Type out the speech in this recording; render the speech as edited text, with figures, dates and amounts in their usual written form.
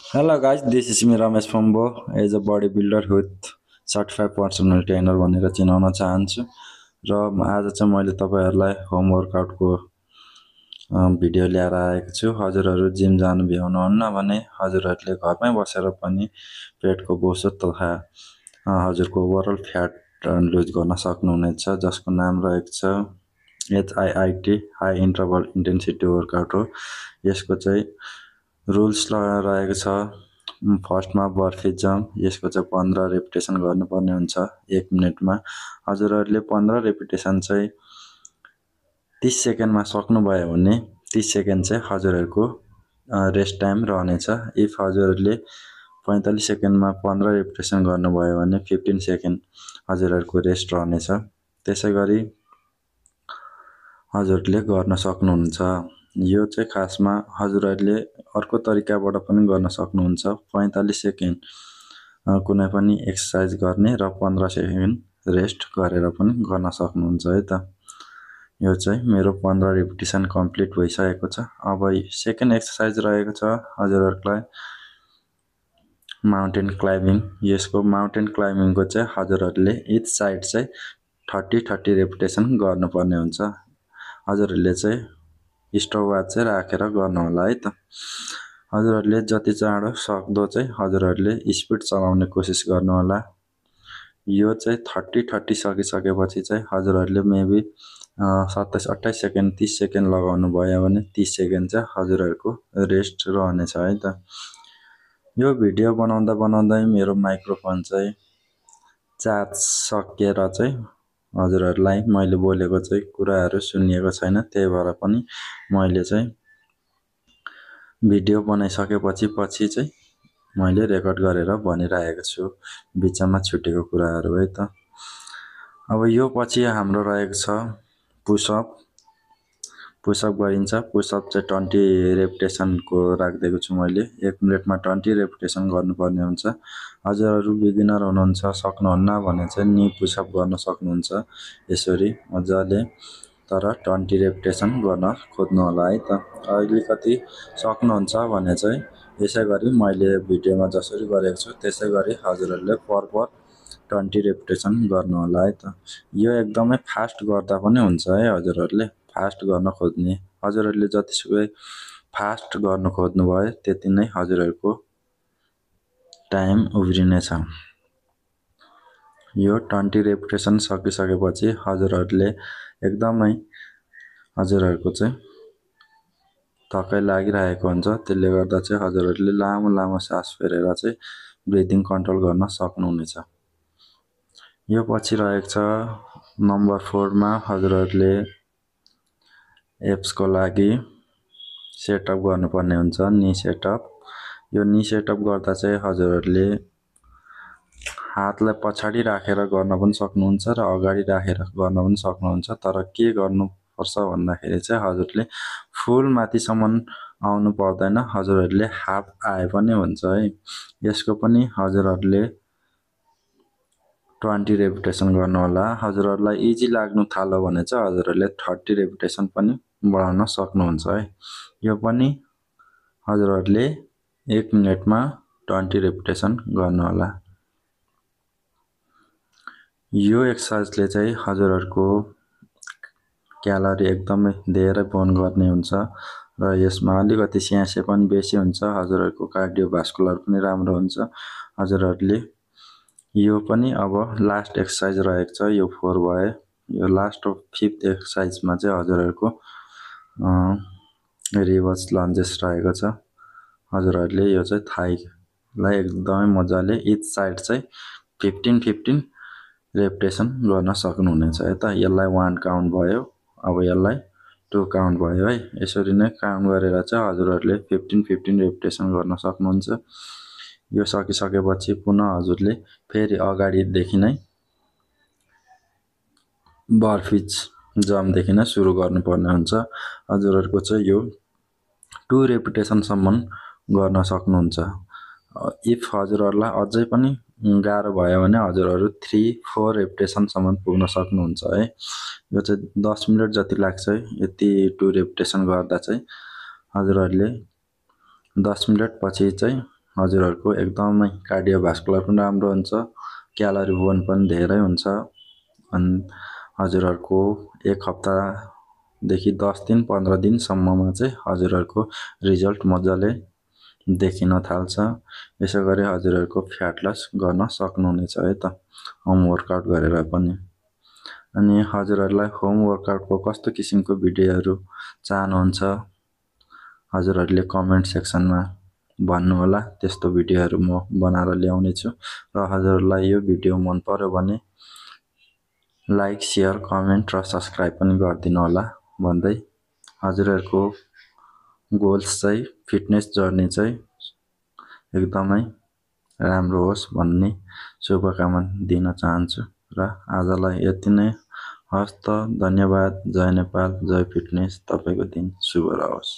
Hello guys, this is me Ramesh Fambo as a bodybuilder with certified personal trainer भनेर चिनाउन चाहन्छु र आज चाहिँ मैले तपाईहरुलाई होम वर्कआउटको भिडियो ल्याएर आएको छु। हजुरहरु जिम जानु भ्याउनुहुन्न भने हजुरहरुले घरमै बसेर पनि पेटको बोसो तथा हजुरको ओभरअल फ्याट लुज गर्न सक्नुहुनेछ, जसको नाम रहेको छ HIIT high interval intensity workout हो। यसको चाहिँ रुल्स रहेको छ। फर्स्टमा बर्फी जम्प, यसको चाहिँ 15 रेपिटेसन गर्नुपर्ने हुन्छ 1 मिनेटमा। हजुरहरुले 15 रेपिटेसन चाहिँ 30 सेकेन्डमा सक्नुभयो भने 30 सेकेन्ड चाहिँ हजुरहरुको रेस्ट टाइम रहनेछ। इफ हजुरहरुले 45 सेकेन्डमा 15 रेपिटेसन गर्नुभयो भने 15 सेकेन्ड हजुरहरुको रेस्ट रहनेछ। त्यसैगरी हजुरहरुले गर्न सक्नुहुन्छ। यो चाहिँ खासमा हजुरहरुले अर्को तरिकाबाट पनि गर्न सक्नुहुन्छ। 45 सेकेन्ड कुनै पनि एक्सरसाइज गर्ने र 15 सेकेन्ड रेस्ट गरेर पनि गर्न सक्नुहुन्छ है त। यो चाहिँ मेरो 15 रेपिटेसन कम्प्लिट भइसकेको छ। अब सेकेन्ड एक्सरसाइज रहेको छ हजुरहरुलाई माउन्टेन क्लाइम्बिङ। यसको माउन्टेन क्लाइम्बिङको चाहिँ हजुरहरुले इच साइड चाहिँ 30 रेपिटेसन गर्नुपर्ने हुन्छ। हजुरहरुले चाहिँ स्टपवाच चाहिँ राखेर गर्नु होला है त। हजुरहरुले जति चाँडो सक्दो चाहिँ हजुरहरुले स्पिड चलाउने कोसिस गर्नु होला। यो चाहिँ 30 सकिसकेपछि चाहिँ हजुरहरुले मेबी 27-28 सेकेन्ड 30 सेकेन्ड लगाउनु भयो भने 30 सेकेन्ड चाहिँ हजुरहरुको रेस्ट रहनेछ है त। यो भिडियो बनाउँदा मेरो माइक्रोफोन चाहिँ चार्ज सकिएर चाहिँ हजुरहरुलाई मैले बोलेको चाहिँ कुराहरु सुनिएको छैन, त्यही भएर पनि मैले चाहिँ भिडियो बनाइसकेपछि चाहिँ मैले रेकर्ड गरेर भनिरहेको छु, बिचमा छुटेको कुराहरु है त। अब यो पछि हाम्रो रहेको छ पुशअप। पुशअप गरिन्छ। पुशअप चाहिँ 20 रेपिटेसनको राख्दिएको छु मैले। 1 मिनेटमा 20 रेपिटेसन गर्नुपर्ने हुन्छ। हजुरहरु बिगिनर हुनुहुन्छ, सक्नुहुन्न भने चाहिँ नी पुशअप गर्न सक्नुहुन्छ यसरी मजाले, तर 20 रेपिटेसन गर्न खोज्नु होला है त। अलिकति सक्नुहुन्छ भने चाहिँ यसैगरी मैले भिडियोमा जसरी गरेको छु त्यसैगरी हजुरहरुले पर 20 रेपिटेसन गर्नु होला है त। यो एकदमै फास्ट गर्दा पनि हुन्छ है। हजुरहरुले फास्ट गर्न खोज्ने, हजुरहरुले जतिसुकै फास्ट गर्न खोज्नुभयो त्यति नै हजुरहरुको टाइम उब्रिनेछ। यो 20 रेपिटेसन सकिसकेपछि हजुरहरुले एकदमै हजुरहरुको चाहिँ थकाइ लागिरहेको हुन्छ, त्यसले गर्दा चाहिँ हजुरहरुले लामो सास फेरेर चाहिँ ब्रिथिङ कन्ट्रोल गर्न सक्नुहुनेछ। यो पछि रहेको छ नम्बर 4 मा हजुरहरुले एब्स को लागि सेटअप गर्नुपर्ने हुन्छ, नी सेटअप। यो नी सेटअप गर्दा चाहिँ हजुरहरुले हातलाई पछाडी राखेर गर्न पनि सक्नुहुन्छ र अगाडि राखेर गर्न पनि सक्नुहुन्छ, तर के गर्नुपर्छ भन्दाखेरि चाहिँ हजुरले फुल माथिसम्म आउनु पर्दैन, हजुरहरुले हाफ आए पनि हुन्छ है। यसको पनि हजुरहरुले 20 रेपिटेसन गर्नु होला। हजुरहरुलाई इजी लाग्नु थाल्यो भने चाहिँ हजुरहरुले 30 रेपिटेसन पनि बढाउन सक्नुहुन्छ है। यो पनि हजुरहरुले 1 मिनेटमा 20 रेपिटेसन गर्नु होला। यो एक्सरसाइजले चाहिँ हजुरहरुको क्यालोरी एकदमै धेरै बर्न गर्ने हुन्छ र यसमा अलिकति स्यासे पनि बेसी हुन्छ। हजुरहरुको कार्डियोभास्कुलर पनि राम्रो हुन्छ। हजुरहरुले यो पनि अब लास्ट एक्सरसाइज रहेको छ, यो 4 भयो। यो लास्ट 5th एक्सरसाइजमा चाहिँ हजुरहरुको रिभर्स लन्जेस रहेको छ। हजुरहरुले यो चाहिँ थाइलाई एकदमै मजाले इच साइड चाहिँ 15 रेपिटेसन गर्न सक्नुहुनेछ है त। यसलाई 1 काउन्ट भयो, अब यसलाई 2 काउन्ट भयो है। यसरी नै काउन्ट गरेर चाहिँ हजुरहरुले 15 रेपिटेसन गर्न सक्नुहुन्छ। यो सकिसकेपछि पुनः हजुरले फेरि अगाडिदेखि नै बर्फिज जम्प देखि नै सुरु गर्नुपर्ने हुन्छ। हजुरहरुको चाहिँ यो 2 रेपिटेसन सम्म गर्न सक्नुहुन्छ। इफ हजुरहरुलाई अझै पनि गाह्रो भयो भने हजुरहरु 3-4 रेपिटेसन सम्म पुग्न सक्नुहुन्छ है। यो चाहिँ 10 मिनेट जति लाग्छ है। यति 2 रेपिटेसन गर्दा चाहिँ हजुरहरुले 10 मिनेट पछि चाहिँ हजुरहरूको एकदमै कार्डियोभास्कुलर पनि राम्रो हुन्छ, क्यालोरी बर्न पनि धेरै हुन्छ। अनि हजुरहरूको 1 हप्तादेखि 10 दिन 15 दिनसम्ममा चाहिँ हजुरहरूको रिजल्ट मजाले देखिन थाल्छ। यसो गरी हजुरहरूको फ्याट लस गर्न सक्नुहुनेछ है त, होम वर्कआउट गरेर पनि। अनि हजुरहरूलाई होम वर्कआउटको कस्तो किसिमको भिडियोहरू चाहनुहुन्छ हजुरहरूले कमेन्ट सेक्सनमा भन्नुहोला, त्यस्तो भिडियोहरू म बनाएर ल्याउने छु। र हजुरहरूलाई यो भिडियो मन पर्यो भने लाइक, सेयर, कमेन्ट र सब्सक्राइब पनि गरिदिनु होला भन्दै हजुरहरूको गोल्स चाहिँ फिटनेस जर्नी चाहिँ एकदमै राम्रो होस् भन्ने शुभकामना दिन चाहन्छु। र आजलाई यति नै। हस्त, धन्यवाद। जय नेपाल, जय फिटनेस। तपाईँको दिन शुभ रहोस्।